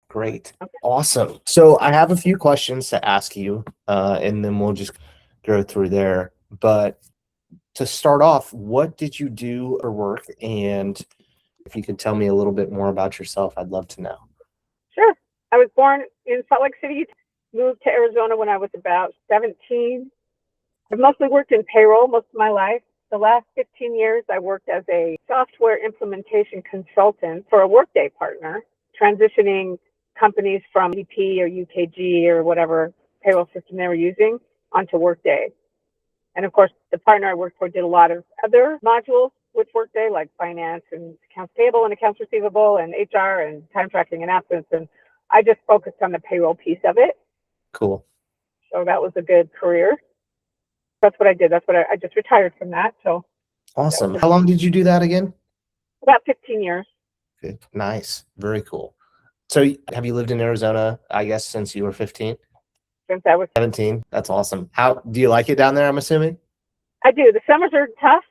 Great. Okay. Awesome. So I have a few questions to ask you, and then we'll just go through there. But to start off, what did you do for work? And if you could tell me a little bit more about yourself, I'd love to know. Sure. I was born in Salt Lake City, moved to Arizona when I was about 17. I've mostly worked in payroll most of my life. The last 15 years, I worked as a software implementation consultant for a Workday partner, transitioning companies from EP or UKG or whatever payroll system they were using onto Workday. And of course, the partner I worked for did a lot of other modules with Workday, like finance and accounts payable and accounts receivable and HR and time tracking and absence. And I just focused on the payroll piece of it. Cool. So that was a good career. That's what I did. That's what I just retired from that. So awesome. How long did you do that again? About 15 years. Good. Nice. Very cool. So have you lived in Arizona, I guess, since you were 15? Since I was 17. That's awesome. How do you like it down there, I'm assuming? I do. The summers are tough,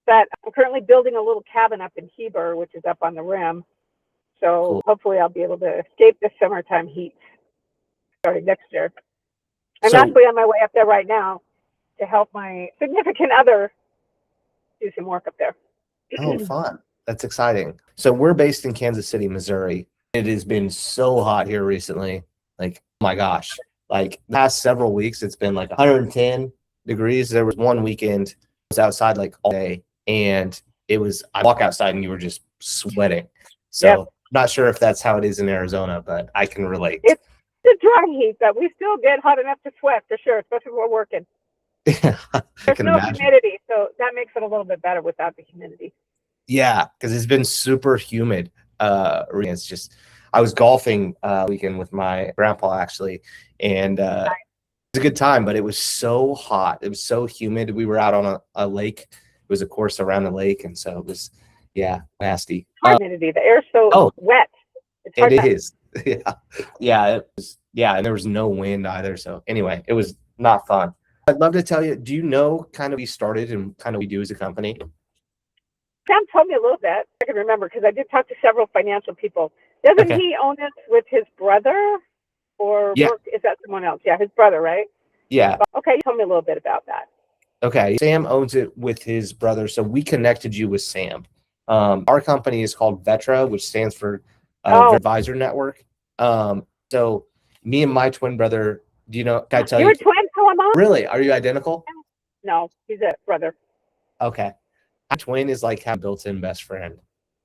but I'm currently building a little cabin up in Heber, which is up on the rim. So Cool. Hopefully I'll be able to escape the summertime heat starting next year. I'm So- actually on my way up there right now to help my significant other do some work up there. Oh, fun. That's exciting. So we're based in Kansas City, Missouri. It has been so hot here recently. Like, oh my gosh. Like the past several weeks, it's been like 110 degrees. There was one weekend I was outside like all day, and I walk outside and you were just sweating. So Yep. I'm not sure if that's how it is in Arizona, but I can relate. It's a dry heat, but we still get hot enough to sweat for sure, especially when we're working. Yeah, I There's can no imagine. humidity, so that makes it a little bit better without the humidity. Yeah, because it's been super humid. It's just I was golfing weekend with my grandpa actually, and it was a good time, but it was so hot. It was so humid. We were out on a lake. It was a course around the lake, and so it was nasty. Humidity. The air's so wet. It's hard It is. Yeah, it was. Yeah, and there was no wind either. So anyway, it was not fun. I'd love to tell you. Do you know kind of we started and kind of we do as a company? Sam told me a little bit. I can remember because I did talk to several financial people. Doesn't he own it with his brother, or is that someone else? Yeah, his brother, right? Yeah. Okay, you told me a little bit about that. Okay, Sam owns it with his brother, so we connected you with Sam. Our company is called Vettra, which stands for Advisor Network. So me and my twin brother, do you know? Can I tell you? You're twins, Mom? Really? Are you identical? No, he's a brother. Okay. My twin is like a built-in best friend.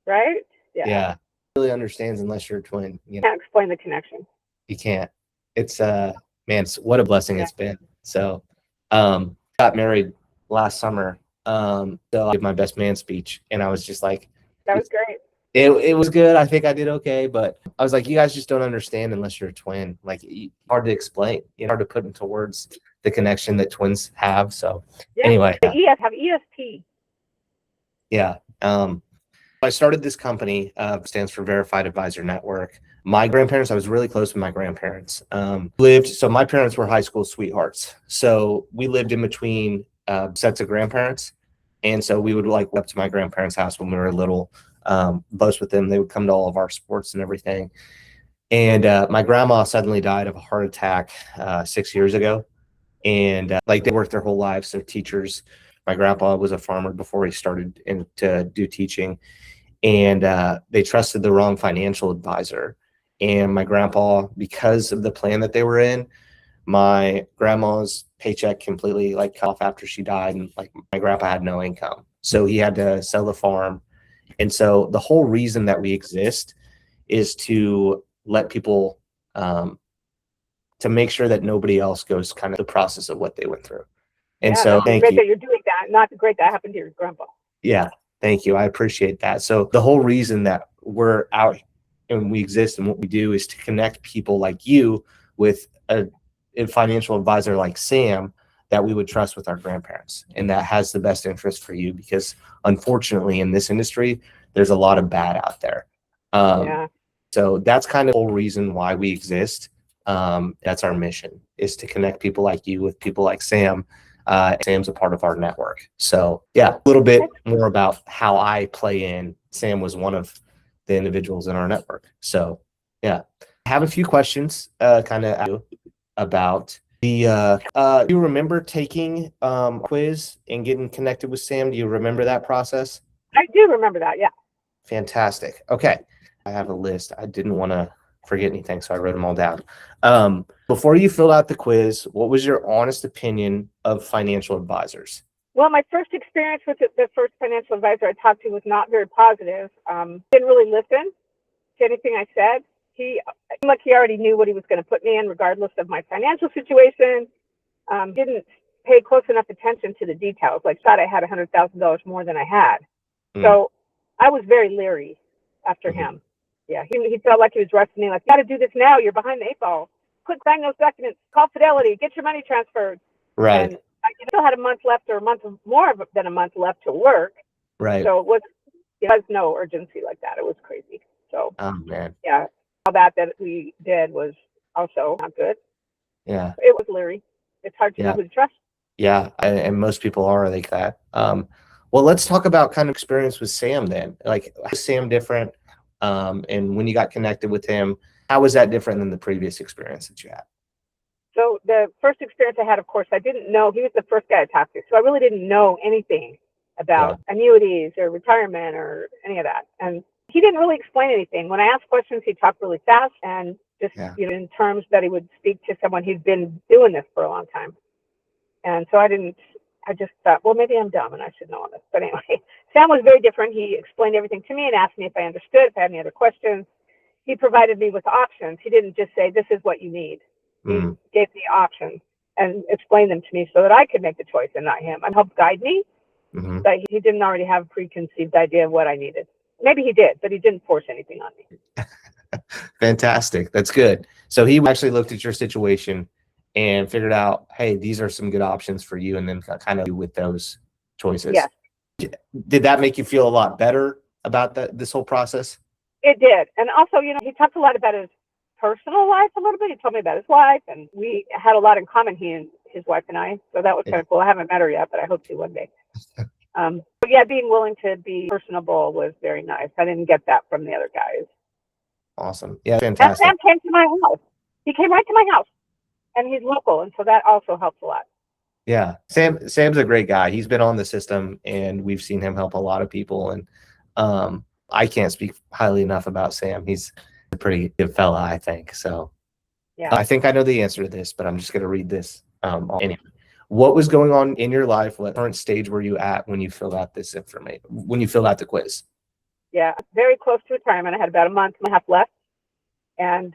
Right? Yeah. Really understands unless you're a twin. You can't explain the connection. You can't. It's man, what a blessing it's been. So got married last summer. So I did my best man speech, and I was just like, that was great. It was good. I think I did okay, but I was like, you guys just don't understand unless you're a twin. Like, hard to explain. Hard to put into words the connection that twins have. So anyway, the have ESP. Yeah. I started this company, stands for Verified Advisor Network. My grandparents, I was really close with my grandparents. So my parents were high school sweethearts. So we lived in between sets of grandparents. And so we would like up to my grandparents' house when we were little, boast with them. They would come to all of our sports and everything. And my grandma suddenly died of a heart attack 6 years ago. And like they worked their whole lives. They're teachers. My grandpa was a farmer before he started to do teaching. And they trusted the wrong financial advisor. And my grandpa, because of the plan that they were in, my grandma's paycheck completely like cut off after she died, and like my grandpa had no income, so he had to sell the farm. And so the whole reason that we exist is to let people to make sure that nobody else goes kind of the process of what they went through. And so thank you. That you're doing that. Not great that happened to your grandpa. Yeah, thank you. I appreciate that. So the whole reason that we're out and we exist and what we do is to connect people like you with a financial advisor like Sam that we would trust with our grandparents, and that has the best interest for you, because unfortunately in this industry there's a lot of bad out there. So that's kind of the whole reason why we exist. That's our mission, is to connect people like you with people like Sam. Sam's a part of our network. So yeah, a little bit more about how I play in. Sam was one of the individuals in our network. So yeah. I have a few questions kind of about the do you remember taking quiz and getting connected with Sam? Do you remember that process? I do remember that. Yeah. Fantastic. Okay. I have a list. I didn't want to forget anything, so I wrote them all down. Before you filled out the quiz, what was your honest opinion of financial advisors? Well, my first experience with the first financial advisor I talked to was not very positive. Didn't really listen to anything I said. He seemed like he already knew what he was going to put me in, regardless of my financial situation. Didn't pay close enough attention to the details. Like, thought I had $100,000 more than I had. So I was very leery after him. Yeah, he felt like he was rushing me. Like, you got to do this now. You're behind the 8 ball. Quick, sign those documents. Call Fidelity. Get your money transferred. Right. And I still had a month left, or a month more than a month left to work. Right. So it was no urgency like that. It was crazy. So, oh man, yeah, all that we did was also not good. Yeah. It was leery. It's hard to know who to trust. Yeah, and most people are like that. Well, let's talk about kind of experience with Sam then. Like, how is Sam different? And when you got connected with him, how was that different than the previous experience that you had? So the first experience I had, of course, I didn't know. He was the first guy I talked to. So I really didn't know anything about annuities or retirement or any of that. And he didn't really explain anything. When I asked questions, he talked really fast and just, in terms that he would speak to someone who'd been doing this for a long time. And so I just thought, well, maybe I'm dumb and I should know all this. But anyway, Sam was very different. He explained everything to me and asked me if I understood, if I had any other questions. He provided me with options. He didn't just say, this is what you need. He gave me options and explained them to me so that I could make the choice and not him, and help guide me. But he didn't already have a preconceived idea of what I needed. Maybe he did, but he didn't force anything on me. Fantastic. That's good. So he actually looked at your situation and figured out, hey, these are some good options for you, and then kind of with those choices. Yes. Did that make you feel a lot better about this whole process? It did. And also, he talked a lot about his personal life a little bit. He told me about his wife, and we had a lot in common, he and his wife and I. So that was kind of cool. I haven't met her yet, but I hope to one day. But yeah, being willing to be personable was very nice. I didn't get that from the other guys. Awesome. Yeah, fantastic. And Sam came to my house. He came right to my house, and he's local, and so that also helps a lot. Yeah, Sam's a great guy. He's been on the system, and we've seen him help a lot of people. And I can't speak highly enough about Sam. He's a pretty good fella, I think. So yeah, I think I know the answer to this, but I'm just going to read this. Anyway, what was going on in your life? What current stage were you at when you filled out this information? When you filled out the quiz? Yeah, very close to retirement. I had about a month and a half left, and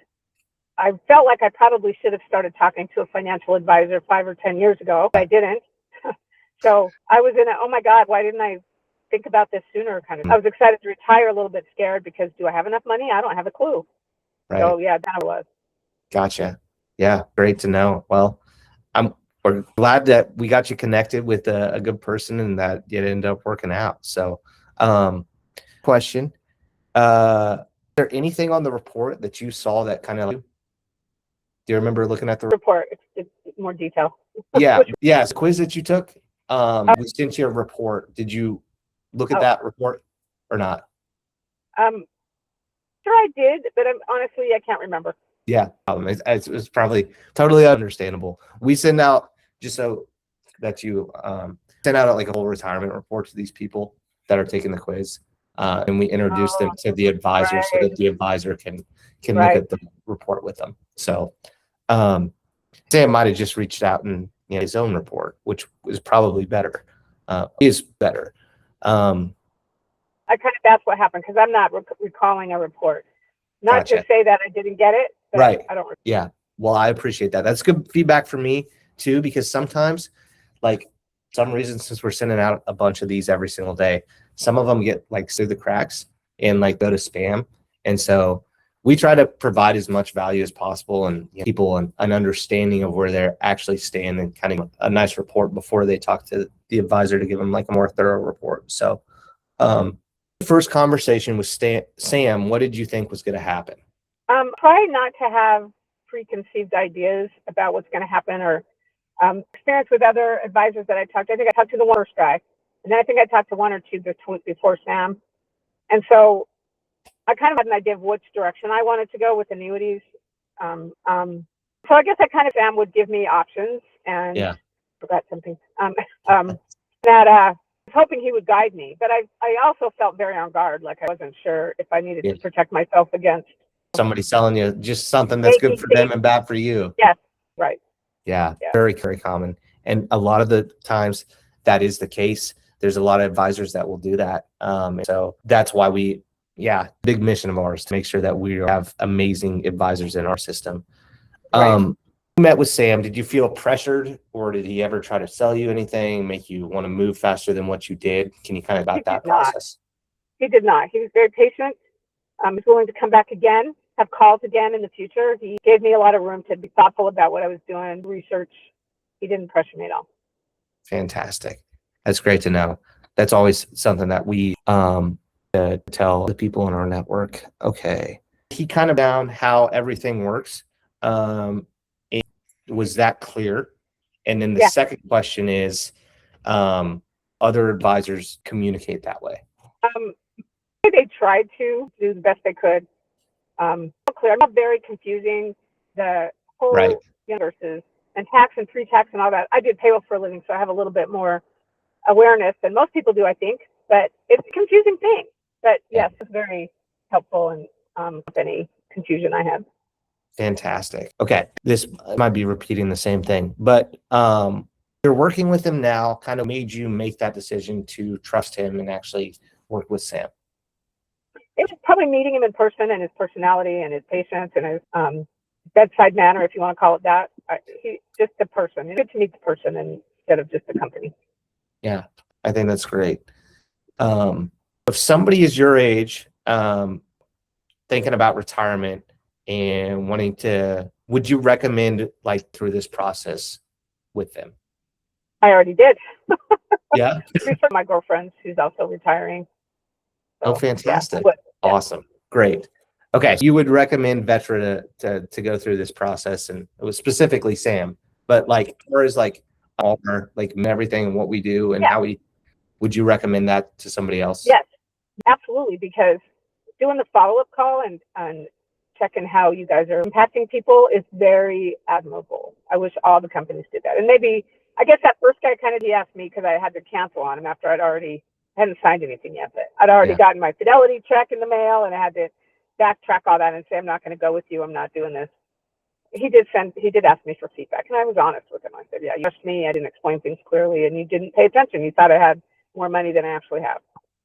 I felt like I probably should have started talking to a financial advisor 5 or 10 years ago. But I didn't. So I was in a, oh my God, why didn't I think about this sooner kind of. I was excited to retire, a little bit scared because do I have enough money? I don't have a clue. Right. So yeah, that was. Gotcha. Yeah, great to know. Well, we're glad that we got you connected with a good person and that it ended up working out. So question, is there anything on the report that you saw that kind of, do you remember looking at the report? It's more detail. Yeah. Yes. Quiz that you took. We sent you a report. Did you look at that report or not? Sure I did, but honestly, I can't remember. Yeah. It's probably totally understandable. We send out, just so that you send out like a whole retirement report to these people that are taking the quiz. And we introduce them to the advisor so that the advisor can look at the report with them. So Sam might have just reached out and his own report, which is probably better. Is better. I kind of, that's what happened, because I'm not recalling a report. Not to say that I didn't get it, but I don't. Yeah. Well, I appreciate that. That's good feedback for me too, because sometimes, like, some reason, since we're sending out a bunch of these every single day, some of them get like through the cracks and like go to spam. And so we try to provide as much value as possible and people an understanding of where they're actually staying, and kind of a nice report before they talk to the advisor to give them like a more thorough report. So first conversation with Sam, what did you think was going to happen? Try not to have preconceived ideas about what's going to happen, or experience with other advisors that I talked to. I think I talked to the first guy, and then I think I talked to one or two before Sam. And so I kind of had an idea of which direction I wanted to go with annuities. So I guess I kind of Sam would give me options, and Yeah. forgot something. That I was hoping he would guide me, but I also felt very on guard, like I wasn't sure if I needed Yeah. to protect myself against Somebody selling you just something that's good making for them things. and bad for you. Yes, right. Yeah, Yeah. very, very common. And a lot of the times that is the case. There's a lot of advisors that will do that. So that's why big mission of ours to make sure that we have amazing advisors in our system. Right. You met with Sam. Did you feel pressured, or did he ever try to sell you anything, make you want to move faster than what you did? Can you kind of He about that did not. process? He did not. He was very patient. He's willing to come back again, have calls again in the future. He gave me a lot of room to be thoughtful about what I was doing, research. He didn't pressure me at all. Fantastic. That's great to know. That's always something that we tell the people in our network. Okay. He kind of down how everything works. Was that clear? And then the Yeah. second question is, other advisors communicate that way? They tried to do the best they could. Clear, not very confusing. The whole Right. versus and tax and pre-tax and all that. I did payroll for a living, so I have a little bit more awareness than most people do, I think. But it's a confusing thing. But yes, it's very helpful and any confusion I have. Fantastic. Okay. This might be repeating the same thing, but you're working with him now, kind of made you make that decision to trust him and actually work with Sam. It was probably meeting him in person and his personality and his patience and his bedside manner, if you want to call it that. He just the person. It's good to meet the person instead of just the company. Yeah, I think that's great. If somebody is your age, thinking about retirement and wanting to, would you recommend like through this process with them? I already did. Yeah. For my girlfriend who's also retiring. So, Oh, fantastic. Yeah. Awesome. Great. Okay. So you would recommend Vettra to go through this process, and it was specifically Sam, but like, or is like everything and what we do and how would you recommend that to somebody else? Yes, absolutely. Because doing the follow-up call and checking how you guys are impacting people is very admirable. I wish all the companies did that. And maybe, I guess that first guy he asked me because I had to cancel on him after hadn't signed anything yet, but I'd already gotten my Fidelity check in the mail and I had to backtrack all that and say, I'm not going to go with you. I'm not doing this. He did ask me for feedback, and I was honest with him. I said, yeah, you asked me. I didn't explain things clearly, and you didn't pay attention. You thought I had more money than I actually have.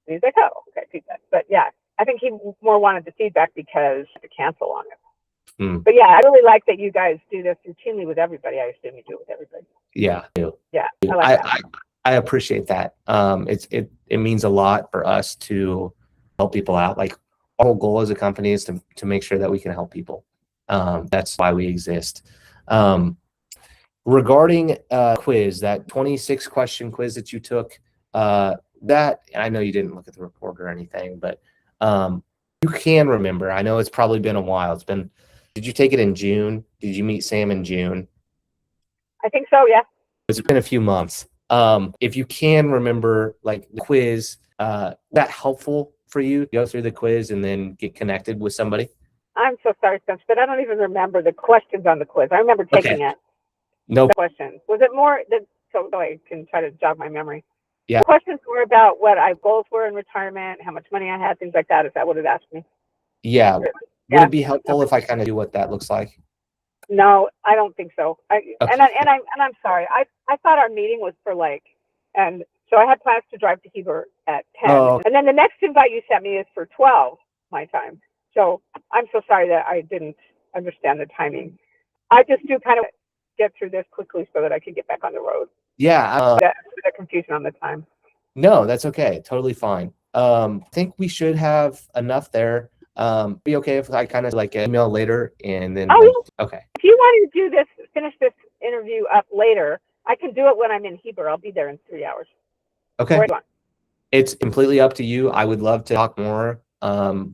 And he's like, oh, okay, feedback. But yeah, I think he more wanted the feedback because to cancel on it. But yeah, I really like that you guys do this routinely with everybody. I assume you do it with everybody. Yeah. Yeah, I like that. I appreciate that. It means a lot for us to help people out. Like our whole goal as a company is to make sure that we can help people. That's why we exist. Regarding quiz, that 26 question quiz that you took, that I know you didn't look at the report or anything, but you can remember. I know it's probably been a while. Did you take it in June? Did you meet Sam in June? I think so, yeah. It's been a few months. If you can remember, like the quiz, that helpful for you to go through the quiz and then get connected with somebody? I'm so sorry, Spence, but I don't even remember the questions on the quiz. I remember taking it. No questions. Was it more so I can try to jog my memory? Yeah. The questions were about what my goals were in retirement, how much money I had, things like that. Is that what it asked me? Yeah. Would it be helpful if I kind of do what that looks like? No, I don't think so. Okay. And I'm sorry. I thought our meeting was for and so I had plans to drive to Heber at 10. Oh. And then the next invite you sent me is for 12 my time. So I'm so sorry that I didn't understand the timing. I just do kind of get through this quickly so that I can get back on the road. Yeah. The confusion on the time. No, that's okay. Totally fine. I think we should have enough there. Be okay if I kind of email later and then. Okay. If you want to do this, finish this interview up later, I can do it when I'm in Heber. I'll be there in 3 hours. Okay. It's completely up to you. I would love to talk more.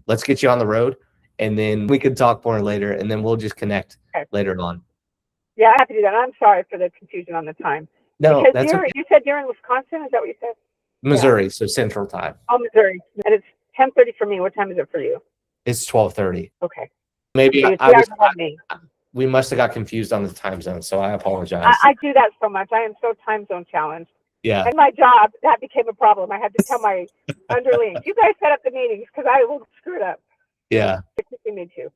Let's get you on the road and then we can talk more later and then we'll just connect later on. Yeah, I have to do that. I'm sorry for the confusion on the time. No, because that's okay. You said you're in Wisconsin. Is that what you said? Missouri, so Central Time. Oh, Missouri. And it's 10:30 for me. What time is it for you? It's 12:30. Okay. Maybe So you're I 3 was, hours ahead of me. we must have got confused on the time zone, so I apologize. I do that so much. I am so time zone challenged. Yeah. And my job, that became a problem. I had to tell my underlings, you guys set up the meetings because I will screw it up. Yeah. It's teaching me to.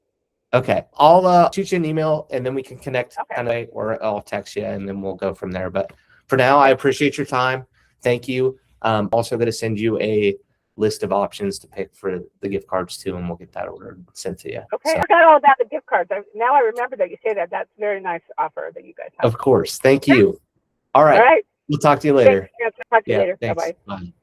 Okay. I'll shoot you an email and then we can connect Okay. kind of, or I'll text you and then we'll go from there. But for now, I appreciate your time. Thank you. Also going to send you a list of options to pick for the gift cards too, and we'll get that ordered sent to you. Okay. So, I got all about the gift cards. Now I remember that you say that. That's a very nice offer that you guys have. of course. Thank you. All right. All right. We'll talk to you later. Thanks. Talk to you Yeah. later. Thanks. Bye-bye. Bye.